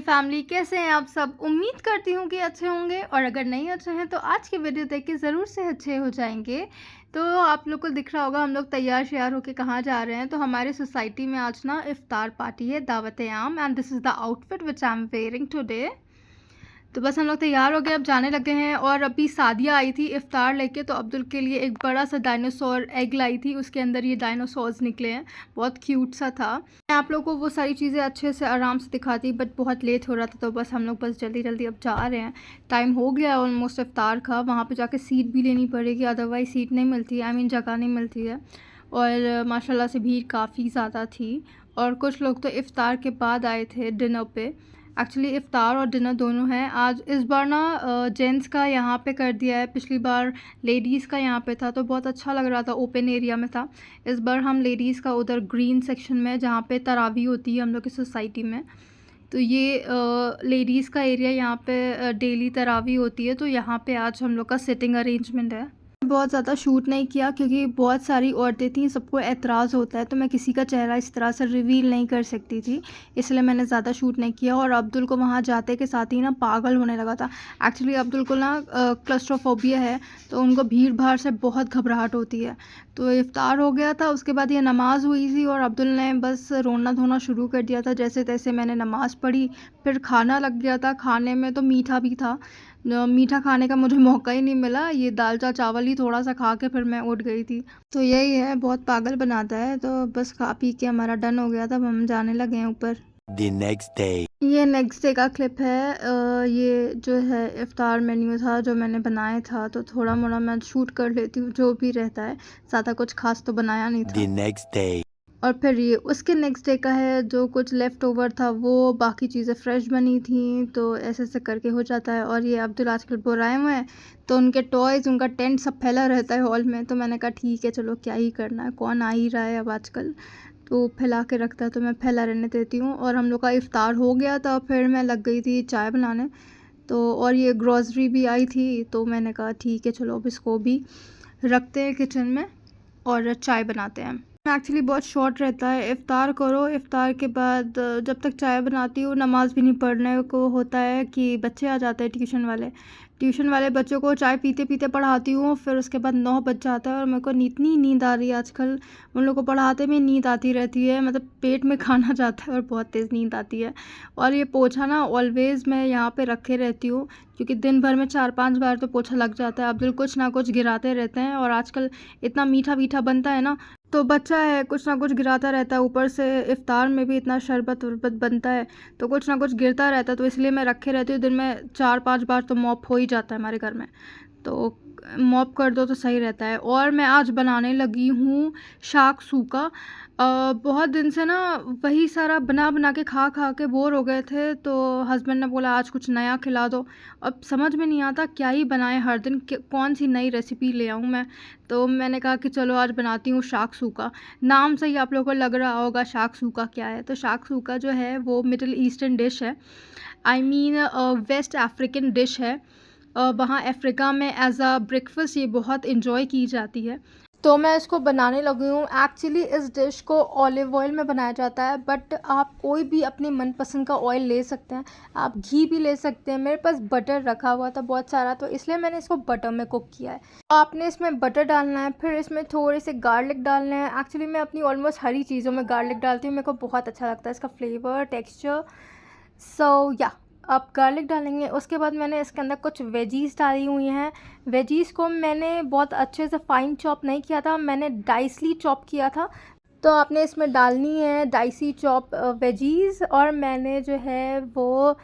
Family, कैसे हैं आप सब? उम्मीद करती हूँ कि अच्छे होंगे, और अगर नहीं अच्छे हैं तो आज की वीडियो देख के ज़रूर से अच्छे हो जाएंगे। तो आप लोग को दिख रहा होगा हम लोग तैयार श्यार होके कहाँ जा रहे हैं। तो हमारे सोसाइटी में आज ना इफ्तार पार्टी है, दावत आम, and this is the outfit which I am wearing today. तो बस हम लोग तैयार हो गए, अब जाने लगे हैं। और अभी सादिया आई थी इफ्तार लेके, तो अब्दुल के लिए एक बड़ा सा डायनासोर एग लाई थी, उसके अंदर ये डायनासोर्स निकले हैं, बहुत क्यूट सा था। मैं आप लोगों को वो सारी चीज़ें अच्छे से आराम से दिखाती, बट बहुत लेट हो रहा था, तो बस हम लोग बस जल्दी जल्दी अब जा रहे हैं। टाइम हो गया ऑलमोस्ट इफ्तार का। वहाँ पर जाके सीट भी लेनी पड़ेगी, अदरवाइज़ सीट नहीं मिलती, आई मीन जगह नहीं मिलती है। और माशाल्लाह से भीड़ काफ़ी ज़्यादा थी। और कुछ लोग तो इफ्तार के बाद आए थे डिनर पे। एक्चुअली इफ्तार और डिनर दोनों हैं आज। इस बार ना जेंट्स का यहाँ पे कर दिया है, पिछली बार लेडीज़ का यहाँ पे था, तो बहुत अच्छा लग रहा था, ओपन एरिया में था। इस बार हम लेडीज़ का उधर ग्रीन सेक्शन में, जहाँ पे तरावी होती है हम लोग की सोसाइटी में, तो ये लेडीज़ का एरिया, यहाँ पे डेली तरावी होती है, तो यहाँ पे आज हम लोग का सिटिंग अरेंजमेंट है। बहुत ज़्यादा शूट नहीं किया क्योंकि बहुत सारी औरतें थीं, सबको एतराज़ होता है, तो मैं किसी का चेहरा इस तरह से रिवील नहीं कर सकती थी, इसलिए मैंने ज़्यादा शूट नहीं किया। और अब्दुल को वहाँ जाते के साथ ही ना पागल होने लगा था। एक्चुअली अब्दुल को ना क्लस्ट्रोफोबिया है, तो उनको भीड़ भाड़ से बहुत घबराहट होती है। तो इफ्तार हो गया था, उसके बाद ये नमाज़ हुई थी और अब्दुल ने बस रोना धोना शुरू कर दिया था। जैसे तैसे मैंने नमाज़ पढ़ी, फिर खाना लग गया था। खाने में तो मीठा भी था, मीठा खाने का मुझे मौका ही नहीं मिला। ये दाल चावल ही थोड़ा सा खा के फिर मैं उठ गई थी। तो यही है, बहुत पागल बनाता है। तो बस खा पी के हमारा डन हो गया था, अब हम जाने लगे हैं ऊपर। The next day. ये नेक्स्ट डे का क्लिप है। ये जो है इफ्तार मेन्यू था जो मैंने बनाया था, तो थोड़ा मोड़ा मैं शूट कर लेती हूँ, जो भी रहता है। ज़्यादा कुछ खास तो बनाया नहीं था। The next day. और फिर ये उसके नेक्स्ट डे का है, जो कुछ लेफ़्ट ओवर था वो बाकी चीज़ें फ्रेश बनी थी, तो ऐसे ऐसे करके हो जाता है। और ये अब्दुल आजकल बुराए हुए हैं, तो उनके टॉयज़, उनका टेंट सब फैला रहता है हॉल में। तो मैंने कहा ठीक है, चलो क्या ही करना है, कौन आ ही रहा है अब आजकल, तो फैला के रखता है, तो मैं फैला रहने देती हूँ। और हम लोग का इफ्तार हो गया था, फिर मैं लग गई थी चाय बनाने। तो और ये ग्रॉसरी भी आई थी, तो मैंने कहा ठीक है, चलो अब इसको भी रखते हैं किचन में और चाय बनाते हैं। एक्चुअली बहुत शॉर्ट रहता है, इफ्तार करो, इफ्तार के बाद जब तक चाय बनाती हूँ नमाज़ भी नहीं पढ़ने को होता है कि बच्चे आ जाते हैं ट्यूशन वाले बच्चों को चाय पीते पीते पढ़ाती हूँ। फिर उसके बाद 9 बज जाता है और मेरे को इतनी नींद आ रही है आजकल, उन लोगों को पढ़ाते में नींद आती रहती है, मतलब पेट में खाना जाता है और बहुत तेज़ नींद आती है। और ये पोछा ना ऑलवेज़ मैं यहाँ पे रखे रहती हूँ, क्योंकि दिन भर में 4-5 बार तो पोछा लग जाता है। अब्दुल कुछ ना कुछ गिराते रहते हैं, और आजकल इतना मीठा मीठा बनता है ना, तो बच्चा है कुछ ना कुछ गिराता रहता है। ऊपर से इफ्तार में भी इतना शरबत वरबत बनता है, तो कुछ ना कुछ गिरता रहता है, तो इसलिए मैं रखे रहती हूँ। दिन में 4-5 बार तो मॉप हो ही जाता है हमारे घर में, तो मॉप कर दो तो सही रहता है। और मैं आज बनाने लगी हूँ शाक सूखा। बहुत दिन से ना वही सारा बना बना के खा खा के बोर हो गए थे, तो हस्बैंड ने बोला आज कुछ नया खिला दो। अब समझ में नहीं आता क्या ही बनाए, हर दिन कौन सी नई रेसिपी ले आऊँ मैं। तो मैंने कहा कि चलो आज बनाती हूँ शाक सूखा। नाम से ही आप लोगों को लग रहा होगा शाक सूखा क्या है। तो शाक सूखा जो है वो मिडिल ईस्टर्न डिश है, I mean West African dish है। वहाँ अफ्रीका में एज अ ब्रेकफास्ट ये बहुत इंजॉय की जाती है, तो मैं इसको बनाने लगी हूँ। एक्चुअली इस डिश को ऑलिव ऑयल में बनाया जाता है, बट आप कोई भी अपनी मनपसंद का ऑयल ले सकते हैं, आप घी भी ले सकते हैं। मेरे पास बटर रखा हुआ था बहुत सारा, तो इसलिए मैंने इसको बटर में कुक किया है। आपने इसमें बटर डालना है, फिर इसमें थोड़े से गार्लिक डालना है। एक्चुअली मैं अपनी ऑलमोस्ट हरी चीज़ों में गार्लिक डालती हूँ, मेरे को बहुत अच्छा लगता है इसका फ्लेवर, टेक्स्चर। सो या आप गार्लिक डालेंगे। उसके बाद मैंने इसके अंदर कुछ वेजीज़ डाली हुई हैं। वेजीज़ को मैंने बहुत अच्छे से फ़ाइन चॉप नहीं किया था, मैंने डाइसली चॉप किया था। तो आपने इसमें डालनी है डाइसी चॉप वेजीज़। और मैंने जो है वो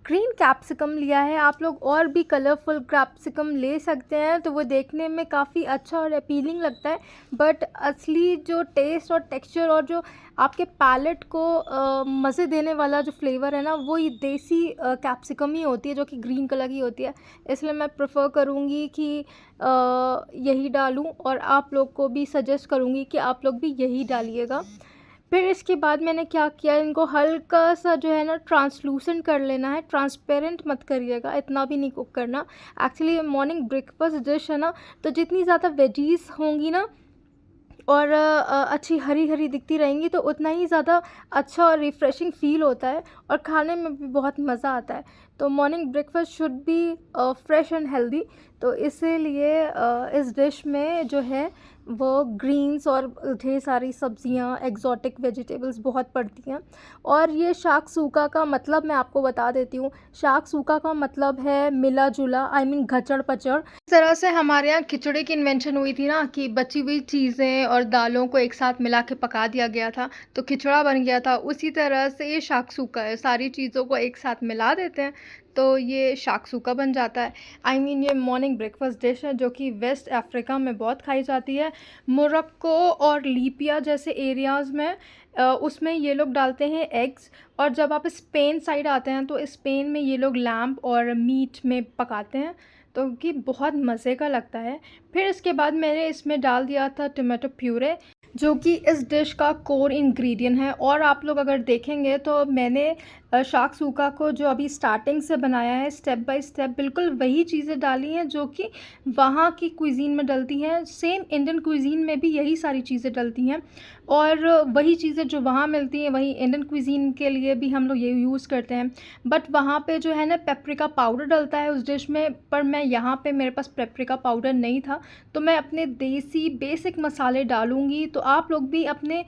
ग्रीन कैप्सिकम लिया है। आप लोग और भी कलरफुल कैप्सिकम ले सकते हैं, तो वो देखने में काफ़ी अच्छा और अपीलिंग लगता है, बट असली जो टेस्ट और टेक्सचर और जो आपके पैलेट को मज़े देने वाला जो फ्लेवर है ना, वो ये देसी कैप्सिकम ही होती है, जो कि ग्रीन कलर की होती है। इसलिए मैं प्रेफर करूँगी कि यही डालूँ, और आप लोग को भी सजेस्ट करूँगी कि आप लोग भी यही डालिएगा। फिर इसके बाद मैंने क्या किया, इनको हल्का सा जो है ना ट्रांसलूसेंट कर लेना है, ट्रांसपेरेंट मत करिएगा, इतना भी नहीं कुक करना। एक्चुअली मॉर्निंग ब्रेकफास्ट डिश है ना, तो जितनी ज़्यादा वेजीज़ होंगी ना और अच्छी हरी-हरी दिखती रहेंगी तो उतना ही ज़्यादा अच्छा और रिफ्रेशिंग फ़ील होता है और खाने में भी बहुत मज़ा आता है। तो morning breakfast should be fresh and healthy. तो इसीलिए इस डिश में जो है वो ग्रीन्स और ढेर सारी सब्ज़ियाँ, एक्सोटिक वेजिटेबल्स बहुत पड़ती हैं। और ये शाक सूका का मतलब मैं आपको बता देती हूँ। शाक सूका का मतलब है मिला-जुला, आई मीन घचड़-पचड़। इस तरह से हमारे यहाँ खिचड़ी की इन्वेंशन हुई थी ना, कि बची हुई चीज़ें और दालों को एक साथ मिला के पका दिया गया था, तो खिचड़ा बन गया था। उसी तरह से ये शाक सूका है, सारी चीज़ों को एक साथ मिला देते हैं, तो ये शाक सूका बन जाता है। आई मीन ये मॉर्निंग ब्रेकफ़ास्ट डिश है जो कि वेस्ट अफ्रीका में बहुत खाई जाती है। मोरक्को और लीबिया जैसे एरियाज़ में उसमें ये लोग डालते हैं एग्स। और जब आप स्पेन साइड आते हैं तो स्पेन में ये लोग लैम्ब और मीट में पकाते हैं, तो कि बहुत मज़े का लगता है। फिर इसके बाद मैंने इसमें डाल दिया था टोमेटो प्यूरे, जो कि इस डिश का कोर इंग्रेडिएंट है। और आप लोग अगर देखेंगे तो मैंने शाक सूका को जो अभी स्टार्टिंग से बनाया है, स्टेप बाय स्टेप बिल्कुल वही चीज़ें डाली हैं जो कि वहाँ की क्विज़ीन में डलती हैं। सेम इंडियन क्विज़ीन में भी यही सारी चीज़ें डलती हैं, और वही चीज़ें जो वहाँ मिलती हैं वही इंडियन क्विज़ीन के लिए भी हम लोग ये यूज़ करते हैं। बट वहाँ पे जो है ना पेपरिका पाउडर डलता है उस डिश में, पर मैं यहाँ पे मेरे पास पेपरिका पाउडर नहीं था, तो मैं अपने देसी बेसिक मसाले डालूँगी। तो आप लोग भी अपने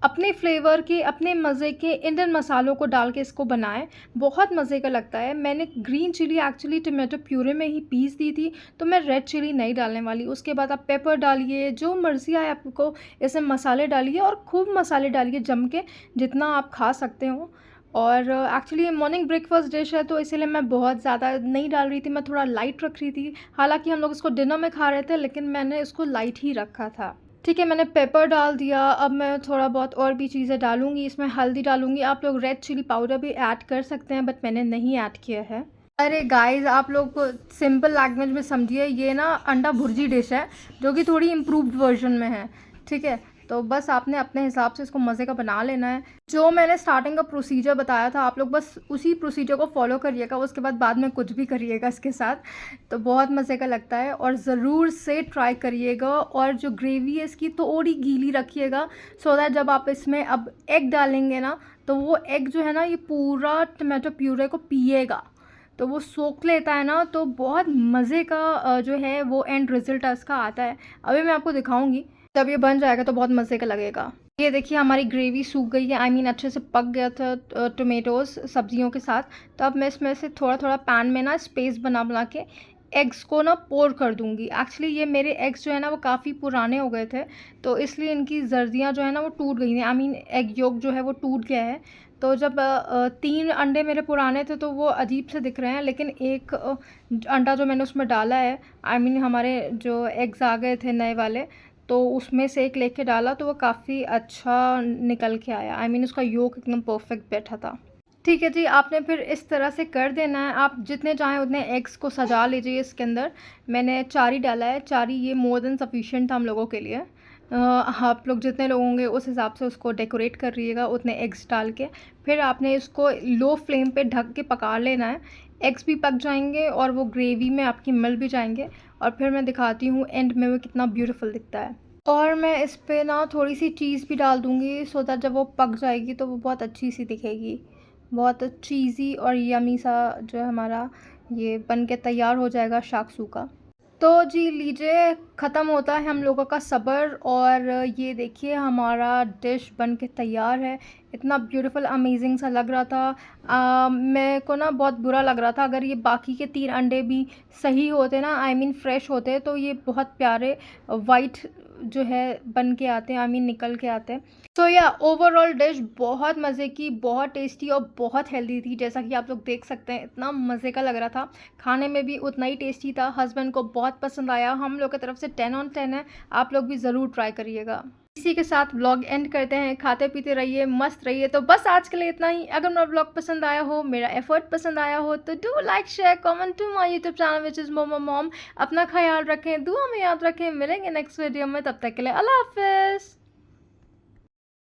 अपने फ्लेवर के, अपने मज़े के इंडियन मसालों को डाल के इसको बनाएं, बहुत मज़े का लगता है। मैंने green chilli actually tomato puree में ही पीस दी थी, तो मैं रेड चिली नहीं डालने वाली। उसके बाद आप पेपर डालिए, जो मर्ज़ी आए आपको, इसमें मसाले डालिए और खूब मसाले डालिए जम के, जितना आप खा सकते हो। और एक्चुअली मॉर्निंग ब्रेकफास्ट डिश है तो इसीलिए मैं बहुत ज़्यादा नहीं डाल रही थी, मैं थोड़ा लाइट रख रही थी। हालांकि हम लोग इसको डिनर में खा रहे थे, लेकिन मैंने इसको लाइट ही रखा था। ठीक है, मैंने पेपर डाल दिया। अब मैं थोड़ा बहुत और भी चीज़ें डालूँगी, इसमें हल्दी डालूँगी। आप लोग रेड चिली पाउडर भी ऐड कर सकते हैं, बट मैंने नहीं ऐड किया है। अरे गाइस, आप लोग सिंपल लैंग्वेज में समझिए, ये ना अंडा भुर्जी डिश है जो कि थोड़ी इम्प्रूव्ड वर्जन में है। ठीक है, तो बस आपने अपने हिसाब से इसको मज़े का बना लेना है। जो मैंने स्टार्टिंग का प्रोसीजर बताया था, आप लोग बस उसी प्रोसीजर को फॉलो करिएगा, उसके बाद में कुछ भी करिएगा इसके साथ, तो बहुत मज़े का लगता है। और ज़रूर से ट्राई करिएगा। और जो ग्रेवी है इसकी थोड़ी गीली रखिएगा, सो दैट जब आप इसमें अब एग डालेंगे ना, तो वो एग जो है ना ये पूरा टमाटो प्यूरे को पिएगा, तो वो सोख लेता है ना, तो बहुत मज़े का जो है वो एंड रिज़ल्ट इसका आता है। अभी मैं आपको दिखाऊंगी, जब ये बन जाएगा तो बहुत मज़े का लगेगा। ये देखिए हमारी ग्रेवी सूख गई है, आई मीन अच्छे से पक गया था टोमेटोज़ सब्जियों के साथ। तो अब मैं इसमें से थोड़ा थोड़ा पैन में ना स्पेस बना बना के एग्स को ना पोर कर दूंगी। एक्चुअली ये मेरे एग्स जो है ना वो काफ़ी पुराने हो गए थे, तो इसलिए इनकी जर्दियाँ जो है ना वो टूट गई हैं, आई मीन एग योक जो है वो टूट गया है। तो जब 3 अंडे मेरे पुराने थे तो वो अजीब से दिख रहे हैं, लेकिन एक अंडा जो मैंने उसमें डाला है, आई मीन हमारे जो एग्स आ गए थे नए वाले, तो उसमें से एक लेके डाला तो वो काफ़ी अच्छा निकल के आया। आई मीन उसका योक एकदम परफेक्ट बैठा था। ठीक है जी, आपने फिर इस तरह से कर देना है। आप जितने चाहें उतने एग्स को सजा लीजिए इसके अंदर। मैंने 4 ही डाला है, 4 ही ये मोर देन सफिशिएंट था हम लोगों के लिए। आप लोग जितने लोग होंगे उस हिसाब से उसको डेकोरेट कर रहिएगा उतने एग्स डाल के। फिर आपने इसको लो फ्लेम पे ढक के पका लेना है। एग्स भी पक जाएंगे और वो ग्रेवी में आपकी मिल भी जाएंगे, और फिर मैं दिखाती हूँ एंड में वो कितना ब्यूटीफुल दिखता है। और मैं इस पे ना थोड़ी सी चीज़ भी डाल दूँगी, सो दैट जब वो पक जाएगी तो वो बहुत अच्छी सी दिखेगी। बहुत चीज़ी और यमी सा जो है हमारा ये बन के तैयार हो जाएगा शाक सूका। तो जी लीजिए, ख़त्म होता है हम लोगों का सब्र, और ये देखिए हमारा डिश बन के तैयार है। इतना ब्यूटीफुल अमेजिंग सा लग रहा था। मेरे को ना बहुत बुरा लग रहा था, अगर ये बाकी के 3 अंडे भी सही होते ना, आई मीन फ्रेश होते, तो ये बहुत प्यारे वाइट जो है बन के आते हैं, आई मीन निकल के आते हैं। तो या ओवरऑल डिश बहुत मज़े की, बहुत टेस्टी और बहुत हेल्दी थी। जैसा कि आप लोग देख सकते हैं, इतना मज़े का लग रहा था, खाने में भी उतना ही टेस्टी था। हस्बैंड को बहुत पसंद आया, हम लोग की तरफ से 10 on 10 है। आप लोग भी ज़रूर ट्राई करिएगा। इसी के साथ व्लॉग एंड करते हैं। खाते पीते रहिए, मस्त रहिए। तो बस आज के लिए इतना ही। अगर मेरा व्लॉग पसंद आया हो, मेरा एफर्ट पसंद आया हो, तो do like share comment to my YouTube channel which is Momo Mom. अपना ख्याल रखें, दुआ में याद रखें। मिलेंगे नेक्स्ट वीडियो में, तब तक के लिए अल्लाह हाफिज़।